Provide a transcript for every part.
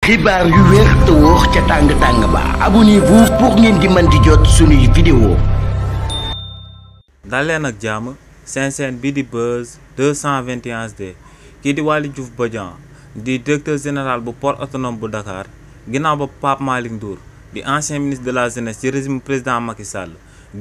xibaar yu wér te wóor ca tàng ba abonnez-vous pour ngeen di mën di jot suñuy vidéo. dal leen ak jàmm seen chaîne bi di Buzz 221HD kii di Waly Diouf Bodian di directeur général bu port autonome bu Dakar ginnaaw ba Pape Malick Ndour di ancien ministre de la jeunesse ci régime président Macky Sall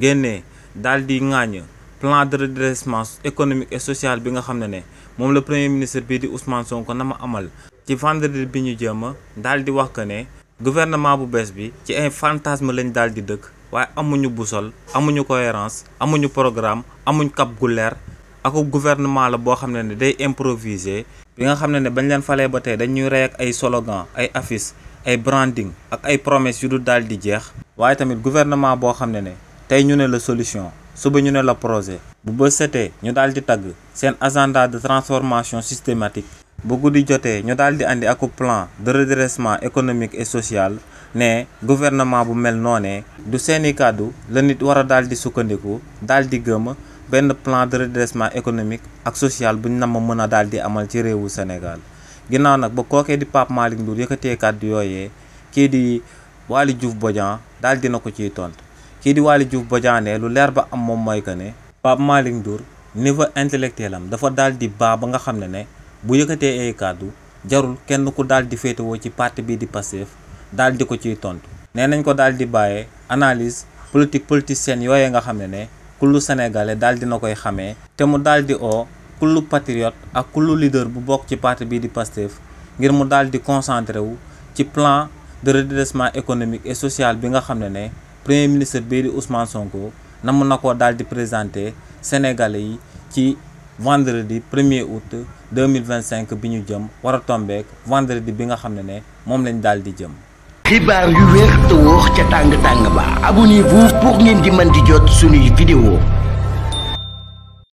génnee daal di ŋàññ plan de redressement économique et social bi nga xam ne moom la premier ministre bii di Ousmane Sonko na ma amal ci vendredi bi ñu jëm daal di wax que ne gouvernement bu bees bi ci ay fantasme lañ daal di dëkk waaye amuñu boussole amuñu cohérence amuñu programme amuñ cap gu leer ak gouvernement la boo xam ne day improviser bi nga xam ne bañ leen falee ba tey dañuy rey ak ay slogan ay affiches ay branding ak ay promesses yu dul daal di jeex waaye tamit gouvernement boo xam ne tey ñu ne la solution suba ñu ne la projet bu bës setee ñu daal di tagg seen agenda de transformation systématique bu guddi jotee ñu daal di andi ak plan de redressement économique et social ne gouvernement bu mel noonee du seeni kàddu la nit war a daal di sukkandiku daal di gëm benn plan de redressement économique ak social buñ na ma mën a daal di amal ci réewu Sénégal ginnaaw nag ba kookee di Pape Malick Ndour yëkkatee kàddu yooyee kii di Waly Diouf Bodian daal dina ko ciy tontu kii di Waly Diouf Bodian ne lu leer ba am moom mooy que ne Pape Malick Ndour niveau intellectuel am dafa daal di baa ba nga xam ne bu yëkkatee ay kàddu jarul kenn ku daal di féetewoo ci parti bii di Pastef daal di ko ciy tontu nee nañ ko daal di bàyyee analyse politicienne yooyee nga xam ne kullu sénégalais daal dina koy xamee te mu daal di oo kullu patriote ak kullu leader bu bokk ci parti bii di Pastef ngir mu daal di concentré wu ci plan de redressement économique et social bi nga xam ne premier ministre bii di Ousmane Sonko na mun na koo daal di présenté sénégalais yi ci vendredi 1er août 2025 bi ñu jëm war a tombeek vendredi bi nga xam ne moom lañ daal di jëm. xibaar yu wér te wóor ca tàng ba abonnez-vous pour ngeen di mën di jot suñuy vidéo.